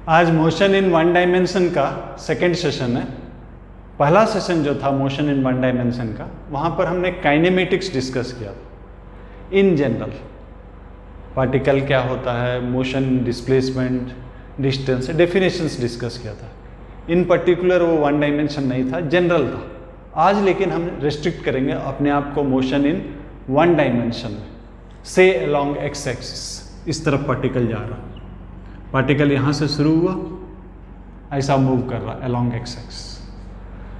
आज motion in one dimension का second session है। पहला सेशन जो था मोशन इन वन डायमेंशन का, वहाँ पर हमने काइनेमेटिक्स डिस्कस किया था। इन जनरल पार्टिकल क्या होता है, motion, displacement, distance, definitions discuss किया था। इन पर्टिकुलर वो वन डायमेंशन नहीं था, जनरल था। आज लेकिन हम रेस्ट्रिक्ट करेंगे अपने आप को मोशन इन वन डायमेंशन में। से अलोंग एक्स एक्सिस, इस तरफ पार्टिकल जा रहा, पार्टिकल यहाँ से शुरू हुआ, ऐसा मूव कर रहा अलोंग एक्स एक्सिस।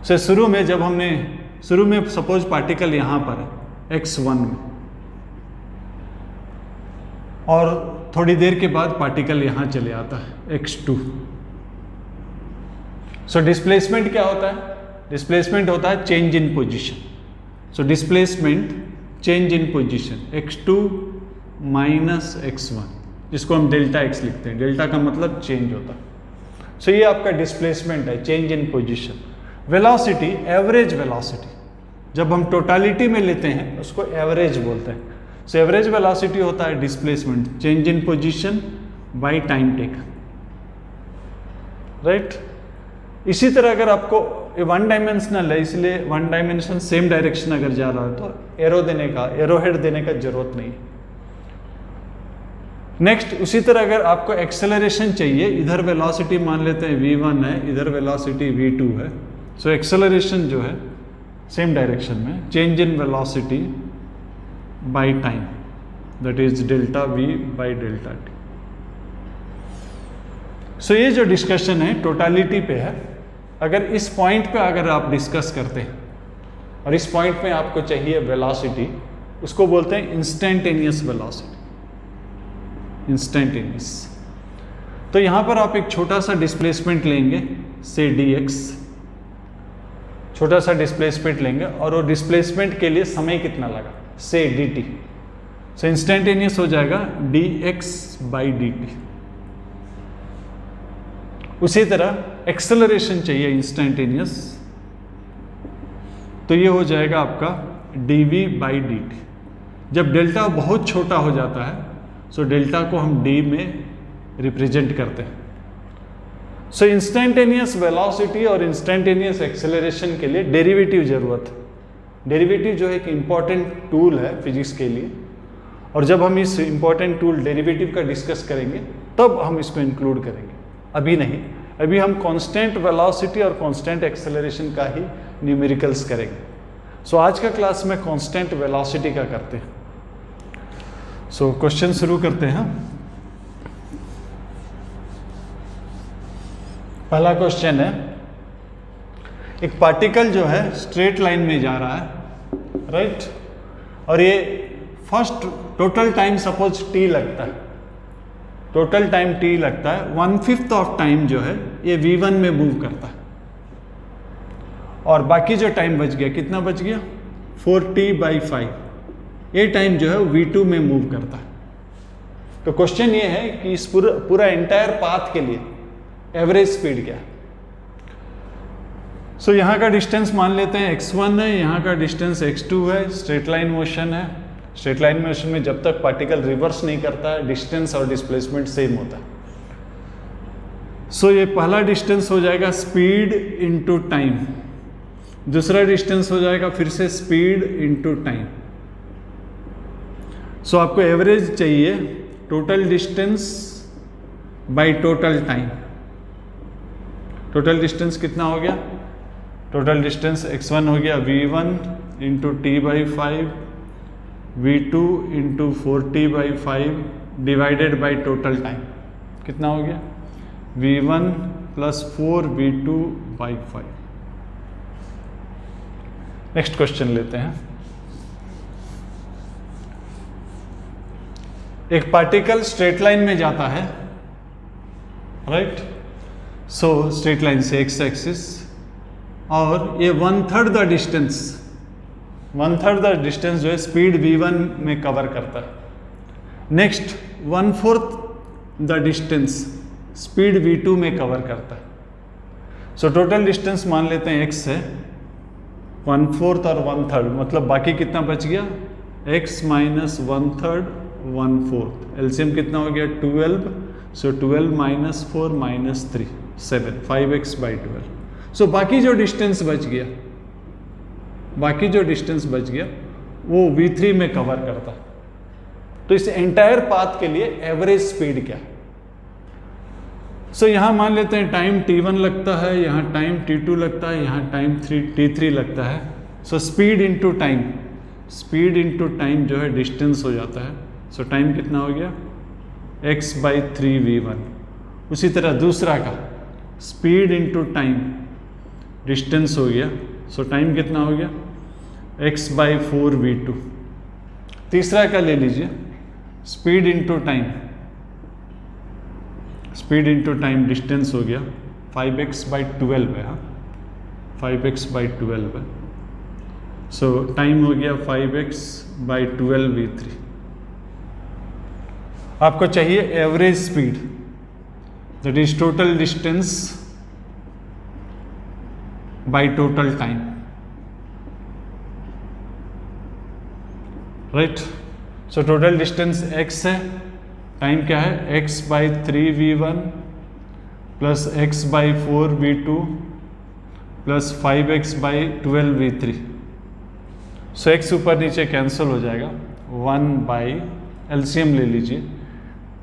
से शुरू में जब हमने शुरू में सपोज पार्टिकल यहाँ पर है x1 में, और थोड़ी देर के बाद पार्टिकल यहाँ चले आता है x2। सो डिस्प्लेसमेंट क्या होता है? डिस्प्लेसमेंट होता है change in position. So displacement change in position x2 minus x1, जिसको हम डेल्टा x लिखते हैं। डेल्टा का मतलब चेंज होता है। सो ये आपका डिस्प्लेसमेंट है, change in position. Velocity, average velocity, जब हम टोटालिटी में लेते हैं उसको एवरेज बोलते हैं। सो एवरेज वेलोसिटी होता है displacement change in position by time taken, right. इसी तरह अगर आपको वन डायमेंशनल है, इसलिए वन डायमेंशन सेम डायरेक्शन अगर जा रहा है तो एरो देने का, एरो हेड देने का जरूरत नहीं। नेक्स्ट, उसी तरह अगर आपको एक्सेलरेशन चाहिए, इधर वेलोसिटी मान लेते हैं v1 है, इधर वेलोसिटी v2 है। सो एक्सेलरेशन जो है सेम डायरेक्शन में, change in velocity by time, that is delta v by delta t। सो ये जो डिस्कशन है टोटालिटी पे है। अगर इस पॉइंट पे अगर आप डिस्कस करते हैं और इस पॉइंट में आपको चाहिए वेलोसिटी, उसको बोलते हैं इंस्टेंटेनियस वेलोसिटी, इंस्टेंटेनियस। तो यहां पर आप एक छोटा सा डिस्प्लेसमेंट लेंगे, से dx, छोटा सा डिस्प्लेसमेंट लेंगे और वो डिस्प्लेसमेंट के लिए समय कितना लगा, से dt। सो इंस्टेंटेनियस हो जाएगा dx बाई dt। उसी तरह एक्सेलरेशन चाहिए इंस्टेंटेनियस, तो ये हो जाएगा आपका dv बाई dt। जब डेल्टा बहुत छोटा हो जाता है, सो डेल्टा को हम d में रिप्रेजेंट करते हैं। सो इंस्टेंटेनियस वेलोसिटी और इंस्टेंटेनियस एक्सेलरेशन के लिए डेरिवेटिव जरूरत है। डेरिवेटिव जो है एक इंपॉर्टेंट टूल है फिजिक्स के लिए, और जब हम इस इंपॉर्टेंट टूल डेरिवेटिव का डिस्कस करेंगे तब हम इसको इंक्लूड करेंगे, अभी नहीं। अभी हम कांस्टेंट वेलोसिटी और कांस्टेंट एक्सेलरेशन का ही न्यूमेरिकल्स करेंगे। सो आज का क्लास में कांस्टेंट वेलोसिटी का करते हैं। सो क्वेश्चन शुरू करते हैं। पहला क्वेश्चन है, एक पार्टिकल जो है स्ट्रेट लाइन में जा रहा है, राइट, और ये first total time suppose t लगता है, टोटल टाइम t लगता है, 1/5 ऑफ टाइम जो है ये v1 में मूव करता है, और बाकी जो टाइम बच गया, कितना बच गया, 4t/5, ये टाइम जो है v2 में मूव करता है। तो क्वेश्चन ये है कि इस पूरा एंटायर पाथ के लिए एवरेज स्पीड क्या है। सो यहाँ का डिस्टेंस मान लेते हैं x1 है, यहाँ का डिस्टेंस x2 है, स्ट्रेट लाइन मोशन है। स्ट्रेट लाइन मोशन में जब तक पार्टिकल रिवर्स नहीं करता है, डिस्टेंस और डिस्प्लेसमेंट सेम होता है। सो ये पहला डिस्टेंस हो जाएगा स्पीड इनटू टाइम, दूसरा डिस्टेंस हो जाएगा फिर से स्पीड इनटू टाइम। सो आपको एवरेज चाहिए total distance by total time. Total distance कितना हो गया, टोटल डिस्टेंस x1 हो गया v1 into t/5, v2 into 4t/5 divided by total time, कितना हो गया, v1 plus 4v2/5। Next question लेते हैं। एक पार्टिकल स्ट्रेट लाइन में जाता है, राइट। सो स्ट्रेट लाइन से एक्स एक्सिस, और ये 1/3 द डिस्टेंस, 1/3 द डिस्टेंस जो है स्पीड v1 में कवर करता है। Next 1/4 the distance speed v2 में कवर करता है। सो टोटल डिस्टेंस मान लेते हैं x है, 1/4 और 1/3, मतलब बाकी कितना बच गया, x माइनस 1/3 1/4, एलसीएम कितना हो गया 12, सो 12 माइनस 4 माइनस 3 7 5x/12। सो बाकी जो डिस्टेंस बच गया वो v3 में कवर करता। तो इस एंटायर पाथ के लिए एवरेज स्पीड क्या है? सो यहां मान लेते हैं टाइम t1 लगता है, यहां टाइम t2 लगता है, यहां टाइम t3 लगता है। सो स्पीड इंटू टाइम जो है डिस्टेंस हो जाता है। सो टाइम कितना हो गया x/3v1। उसी तरह दूसरा का स्पीड इंटू टाइम डिस्टेंस हो गया। सो टाइम कितना हो गया x/4v2। तीसरा का ले लीजिए स्पीड इंटू टाइम डिस्टेंस हो गया 5x/12 है। हाँ 5x/12 है। सो टाइम हो गया 5x/12v3। आपको चाहिए average speed, that is total distance by total time, right. So total distance x है, टाइम क्या है x/3v1 plus x/4v2 plus 5x/12v3। सो x ऊपर नीचे कैंसिल हो जाएगा, 1 एलसीएम ले लीजिए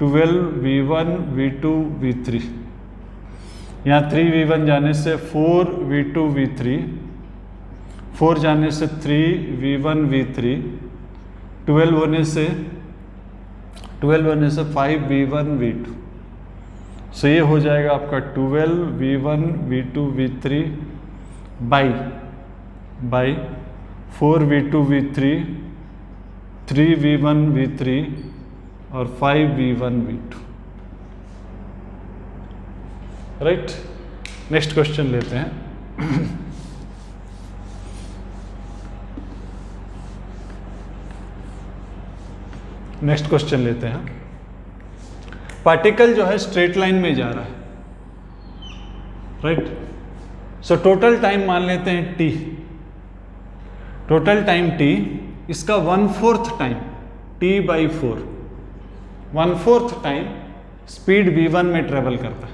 12v1 v2 v3। यहाँ 3v1 जाने से 4v2 v3, 4 जाने से 3v1 v3, 12 होने से 5v1 v2। सो ये हो जाएगा आपका 12v1 v2 v3 by 4v2 v3, 3v1 v3 और 5v1 v2, right. Next question लेते हैं। नेक्स्ट क्वेश्चन लेते हैं। पार्टिकल जो है स्ट्रेट लाइन में जा रहा है, राइट। सो टोटल टाइम मान लेते हैं t, टोटल टाइम t, इसका 1/4 time t/4, 1/4 time speed v1 में ट्रेवल करता है।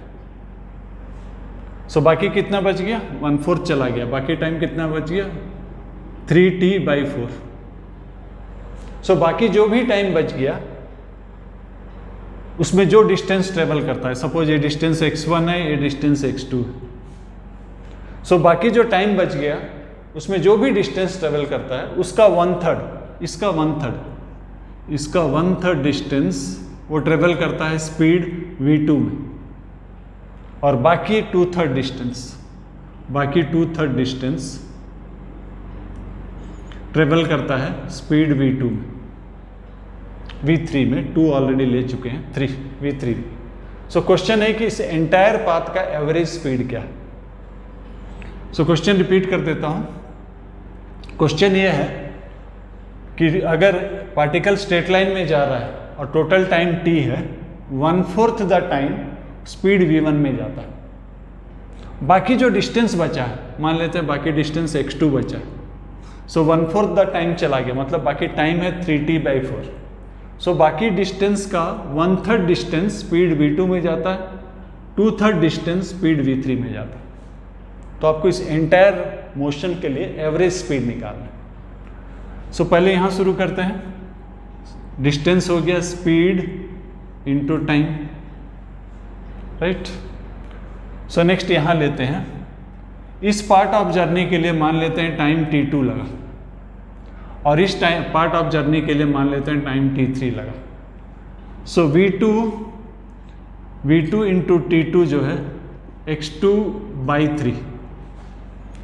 सो बाकी कितना बच गया, 1/4 चला गया, बाकी टाइम कितना बच गया 3t/4। सो बाकी जो भी टाइम बच गया उसमें जो डिस्टेंस ट्रेवल करता है, सपोज ये डिस्टेंस x1 है, ये डिस्टेंस x2 है। सो बाकी जो टाइम बच गया उसमें जो भी डिस्टेंस ट्रेवल करता है उसका 1/3, इसका 1/3 डिस्टेंस वो ट्रेवल करता है स्पीड v2 में, और बाकी 2/3 डिस्टेंस ट्रेवल करता है स्पीड v2 में, v3 में। 2 ऑलरेडी ले चुके हैं, 3 v3। सो क्वेश्चन है कि इस एंटायर पाथ का एवरेज स्पीड क्या है। सो क्वेश्चन रिपीट कर देता हूं। क्वेश्चन ये है कि अगर पार्टिकल स्ट्रेट लाइन में जा रहा है और टोटल टाइम t है, 1/4 द टाइम स्पीड v1 में जाता है। बाकी जो डिस्टेंस बचा है, मान लेते हैं बाकी डिस्टेंस x2 बचा है, सो 1/4 द टाइम चला गया, मतलब बाकी टाइम है 3t/4। सो बाकी डिस्टेंस का 1/3 डिस्टेंस स्पीड v2 में जाता है, 2/3 डिस्टेंस स्पीड v3 में जाता है। तो आपको इस एंटायर मोशन के लिए एवरेज स्पीड निकालना है। सो पहले यहाँ शुरू करते हैं। डिस्टेंस हो गया speed into time, right. So next यहाँ लेते हैं, इस पार्ट ऑफ जर्नी के लिए मान लेते हैं टाइम t2 लगा, और इस टाइम पार्ट ऑफ जर्नी के लिए मान लेते हैं टाइम t3 लगा। सो v2 इंटू t2 जो है x2/3,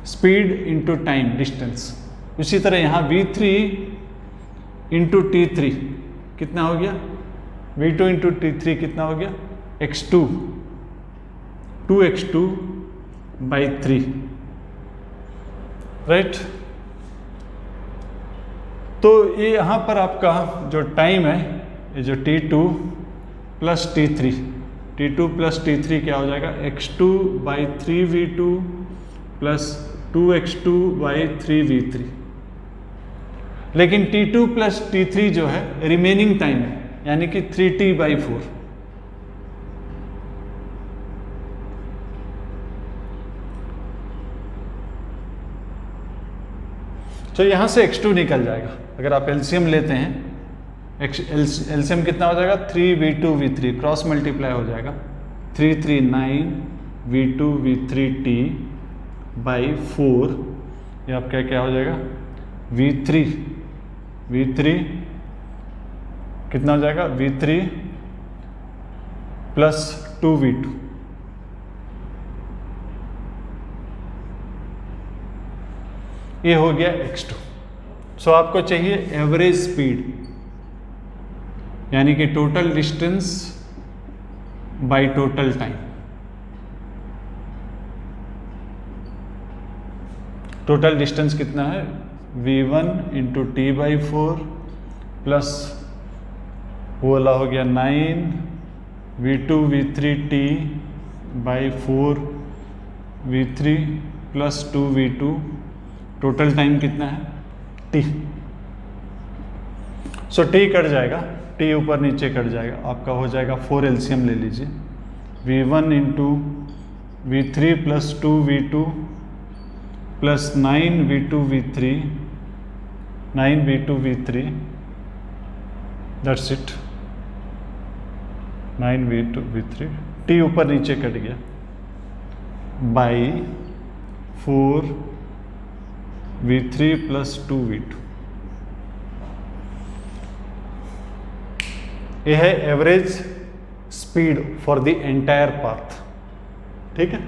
speed into time distance. उसी तरह यहाँ v3 इंटू t3 कितना हो गया, v2 इंटू t3 कितना हो गया x2, 2x2/3, राइट। तो ये यहाँ पर आपका जो टाइम है, ये जो t2 प्लस t3 क्या हो जाएगा x2/3v2 प्लस 2x2/3v3। लेकिन t2 प्लस t3 जो है रिमेनिंग टाइम है, यानी कि 3t/4, तो यहाँ से x2 निकल जाएगा। अगर आप एलसीएम लेते हैं, एलसीएम कितना हो जाएगा, 3v2 v3 क्रॉस मल्टीप्लाई हो जाएगा, 3 3 9 v2 v3t बाई 4, ये आपका क्या हो जाएगा, v3 कितना हो जाएगा, v3 प्लस 2v2, ये हो गया x2। सो आपको चाहिए एवरेज स्पीड, यानी कि total distance by total time. Total distance कितना है, v1 into T by 4 plus वो वाला हो गया 9 v2 v3t by 4 v3 plus 2v2, total time कितना है t। सो t कट जाएगा, t ऊपर नीचे कट जाएगा, आपका हो जाएगा 4 एलसीएम ले लीजिए, v1 into v3 plus 2v2 plus 9v2 v3 that's it, 9v2 v3, t ऊपर नीचे कट गया, बाई 4 v3 प्लस 2v2। यह है average speed for the entire path. ठीक है,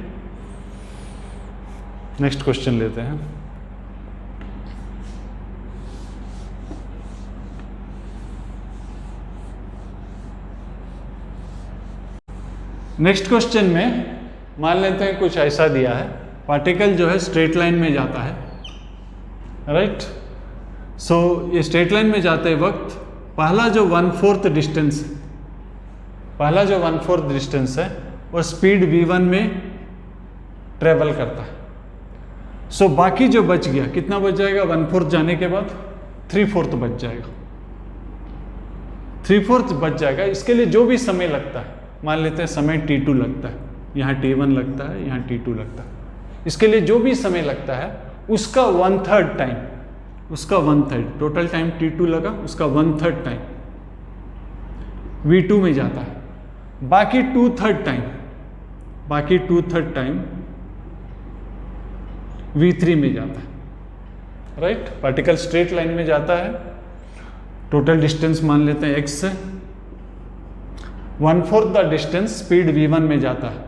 नेक्स्ट क्वेश्चन लेते हैं। नेक्स्ट क्वेश्चन में मान लेते हैं कुछ ऐसा दिया है, पार्टिकल जो है स्ट्रेट लाइन में जाता है, राइट। सो ये स्ट्रेट लाइन में जाते वक्त पहला जो 1/4 डिस्टेंस है वो स्पीड v1 में ट्रेवल करता है। सो बाकी जो बच गया, कितना बच जाएगा, 1/4 जाने के बाद 3/4 बच जाएगा, 3/4 बच जाएगा। इसके लिए जो भी समय लगता है, मान लेते हैं समय t2 लगता है, यहाँ t1 लगता है, यहाँ t2 लगता है, इसके लिए जो भी समय लगता है उसका 1/3 टाइम, उसका 1/3 टोटल टाइम t2 लगा, उसका 1/3 टाइम v2 में जाता है, बाकी 2/3 टाइम v3 में जाता है, राइट। पार्टिकल स्ट्रेट लाइन में जाता है, टोटल डिस्टेंस मान लेते हैं x से, 1/4 द डिस्टेंस स्पीड v1 में जाता है,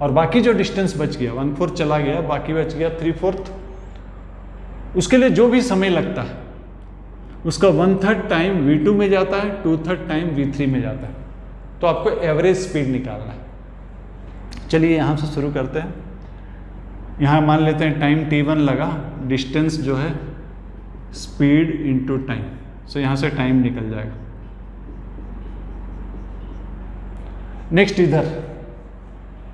और बाकी जो डिस्टेंस बच गया 1/4 चला गया, बाकी बच गया 3/4, उसके लिए जो भी समय लगता है उसका 1/3 टाइम v2 में जाता है, 2/3 टाइम v3 में जाता है। तो आपको एवरेज स्पीड निकालना है। चलिए यहाँ से शुरू करते हैं। यहाँ मान लेते हैं टाइम t1 लगा, डिस्टेंस जो है स्पीड इंटू टाइम, सो यहाँ से टाइम निकल जाएगा। नेक्स्ट इधर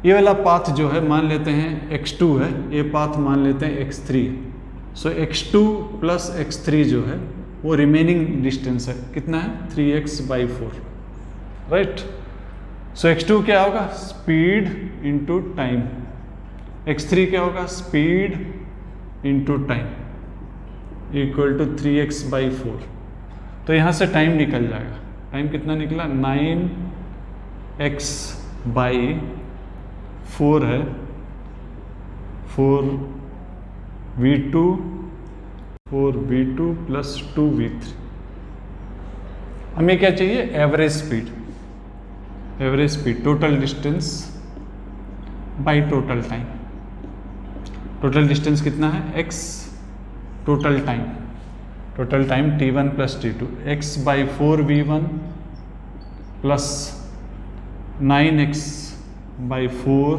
ये वाला पाथ जो है मान लेते हैं x2 है, ये पाथ मान लेते हैं x3 है। सो x2 प्लस x3 जो है वो रिमेनिंग डिस्टेंस है, कितना है, 3x/4, राइट। सो x2 क्या होगा, स्पीड इंटू टाइम, x3 क्या होगा, speed into time equal to 3x/4। तो यहाँ से टाइम निकल जाएगा, टाइम कितना निकला, 9x/4 है, 4v2 प्लस 2v3। हमें क्या चाहिए, average speed, total distance by total time. Total distance कितना है, x, total time t1 plus t2, x/4 v1 plus 9x/4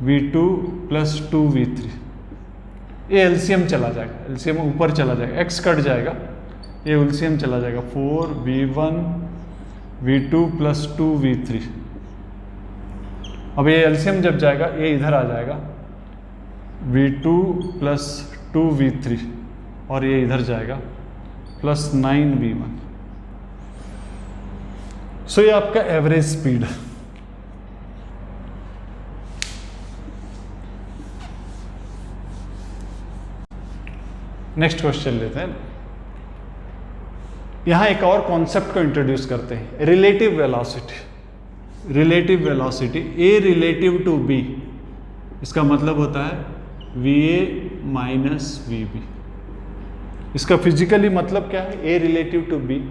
v2 plus 2v3। ये एलसीएम चला जाएगा, एलसीएम ऊपर चला जाएगा, x कट जाएगा, ये एलसीएम चला जाएगा, 4v1 v2 प्लस 2v3। अब ये एलसीएम जब जाएगा ये इधर आ जाएगा, v2 प्लस 2v3, और ये इधर जाएगा प्लस 9v1। सो ये आपका एवरेज स्पीड है। नेक्स्ट क्वेश्चन लेते हैं। यहां एक और कॉन्सेप्ट को इंट्रोड्यूस करते हैं, relative velocity. Relative velocity A relative to B, इसका मतलब होता है V A minus V B. इसका फिजिकली मतलब क्या है? A relative to B,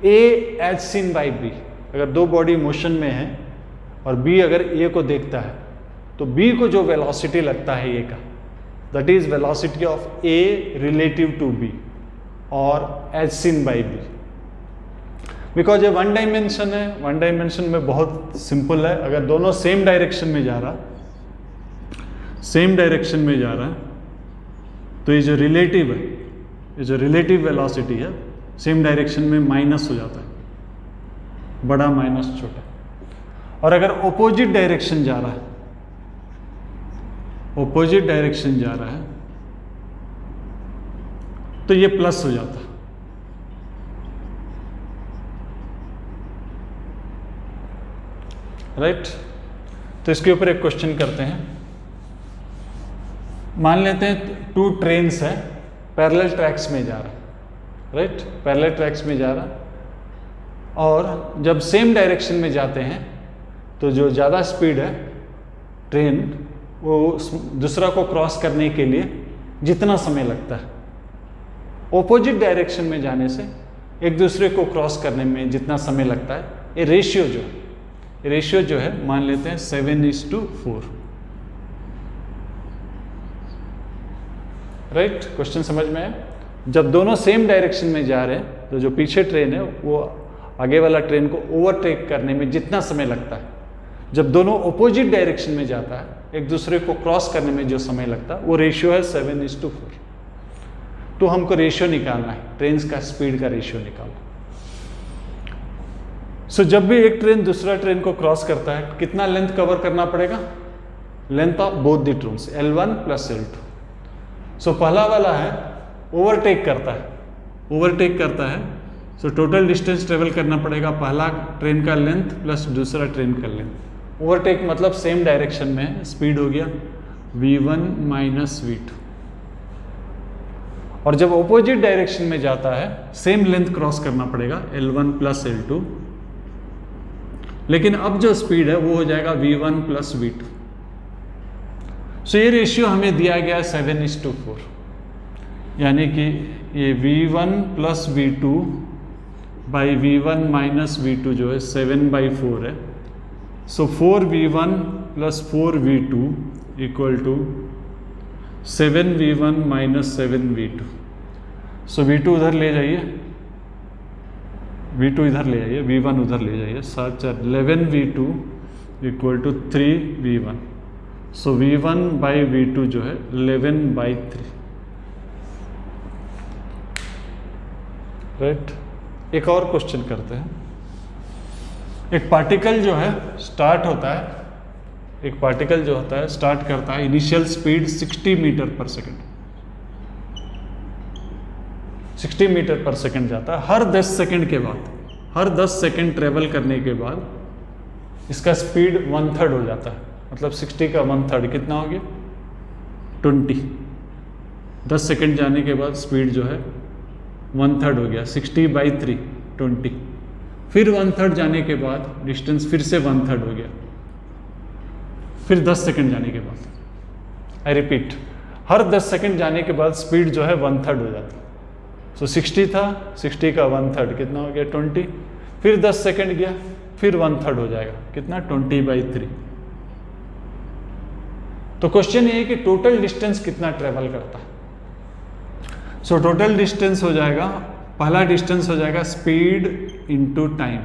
A as seen by B. अगर दो बॉडी मोशन में है और बी अगर ए को देखता है तो बी को जो वेलोसिटी लगता है ए का, that is velocity of A relative to B और as seen by B. Because ये वन डायमेंशन है, वन डायमेंशन में बहुत सिंपल है। अगर दोनों सेम डायरेक्शन में जा रहा है तो ये जो रिलेटिव है, ये जो रिलेटिव वेलोसिटी है, सेम डायरेक्शन में माइनस हो जाता है, बड़ा माइनस छोटा। और अगर ऑपोजिट डायरेक्शन जा रहा है, ऑपोजिट डायरेक्शन जा रहा है तो ये प्लस हो जाता है। राइट? तो इसके ऊपर एक क्वेश्चन करते हैं। मान लेते हैं टू ट्रेन्स है, पैरेलल ट्रैक्स में जा रहा है, राइट? पैरेलल ट्रैक्स में जा रहा है और जब सेम डायरेक्शन में जाते हैं तो जो ज़्यादा स्पीड है ट्रेन, वो दूसरा को क्रॉस करने के लिए जितना समय लगता है, ऑपोजिट डायरेक्शन में जाने से एक दूसरे को क्रॉस करने में जितना समय लगता है, ये रेशियो जो है मान लेते हैं 7:4। राइट? क्वेश्चन समझ में है? जब दोनों सेम डायरेक्शन में जा रहे हैं तो जो पीछे ट्रेन है वो आगे वाला ट्रेन को ओवरटेक करने में जितना समय लगता है, जब दोनों ऑपोजिट डायरेक्शन में जाता है, एक दूसरे को क्रॉस करने में जो समय लगता है, वो रेशियो है 7:4। तो हमको रेशियो निकालना है, ट्रेन्स का स्पीड का रेशियो निकालना। सो जब भी एक ट्रेन दूसरा ट्रेन को क्रॉस करता है, कितना लेंथ कवर करना पड़ेगा? Length of both the trains, L1 plus L2। सो पहला वाला है ओवरटेक करता है, सो टोटल डिस्टेंस ट्रेवल करना पड़ेगा, पहला ट्रेन का लेंथ प्लस दूसरा ट्रेन का लेंथ। ओवरटेक मतलब सेम डायरेक्शन में स्पीड हो गया v1 माइनस v2। और जब ऑपोजिट डायरेक्शन में जाता है, सेम लेंथ क्रॉस करना पड़ेगा L1 प्लस L2, लेकिन अब जो स्पीड है वो हो जाएगा v1 प्लस v2। सो ये रेशियो हमें दिया गया है 7:4, यानी कि ये v1 plus v2 by v1 minus v2 जो है 7/4 है। So 4v1 plus 4v2 equal to 7v1 minus 7v2। So v2 उधर ले जाइए, v2 इधर ले जाइए, v1 उधर ले जाइए, 7 11v2 equal to 3v1। So v1 by v2 जो है 11/3। राइट? एक और क्वेश्चन करते हैं। एक पार्टिकल जो है स्टार्ट होता है, इनिशियल स्पीड 60 मीटर पर सेकेंड, 60 मीटर पर सेकेंड जाता है। हर 10 सेकेंड ट्रेवल करने के बाद इसका स्पीड 1/3 हो जाता है, मतलब 60 का 1/3 कितना हो गया? 20। 10 सेकेंड जाने के बाद स्पीड जो है 1/3 हो गया, 60/3 20। फिर 1/3 जाने के बाद डिस्टेंस फिर से 1/3 हो गया, फिर 10 सेकेंड जाने के बाद, आई रिपीट, हर 10 सेकेंड जाने के बाद स्पीड जो है 1/3 हो जाता है। सो 60 था, 60 का 1/3 कितना हो गया? 20। फिर 10 सेकेंड गया, फिर 1/3 हो जाएगा, कितना? 20/3। तो क्वेश्चन ये है कि टोटल डिस्टेंस कितना ट्रेवल करता है। सो टोटल डिस्टेंस हो जाएगा, पहला डिस्टेंस हो जाएगा speed into time,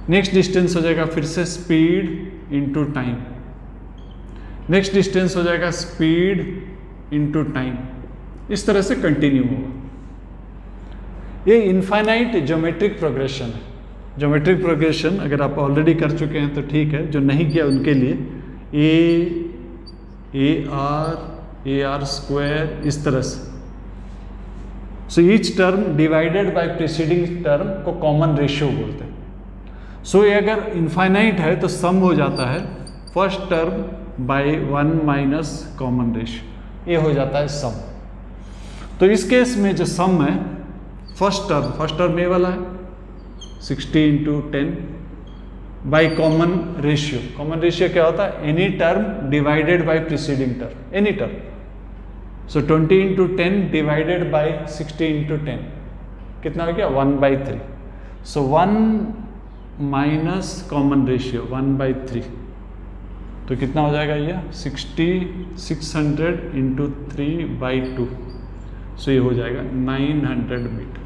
next distance हो जाएगा फिर से speed into time, next distance हो जाएगा स्पीड इनटू टाइम, इस तरह से कंटिन्यू होगा। ये इनफाइनाइट ज्योमेट्रिक प्रोग्रेशन है। ज्योमेट्रिक प्रोग्रेशन अगर आप ऑलरेडी कर चुके हैं तो ठीक है, जो नहीं किया उनके लिए ए आर स्क्वायर इस तरह से। So each term divided by preceding term को कॉमन रेशियो बोलते हैं। सो ये अगर इनफाइनाइट है तो सम हो जाता है first term by 1 minus common ratio. ये हो जाता है सम। तो इस केस में जो सम है, फर्स्ट टर्म ये वाला है 60 into 10 by common ratio. Common ratio क्या होता है? Any term divided by preceding term, any term. So 20 into 10 divided by 60 into 10 कितना हो गया? 1/3। सो 1 माइनस कॉमन रेशियो 1/3, तो कितना हो जाएगा ये? 600 इंटू 3/2। सो ये हो जाएगा 900 मीटर।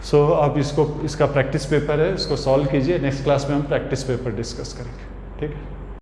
सो आप इसका प्रैक्टिस पेपर है, इसको सॉल्व कीजिए। नेक्स्ट क्लास में हम प्रैक्टिस पेपर डिस्कस करेंगे, ठीक है।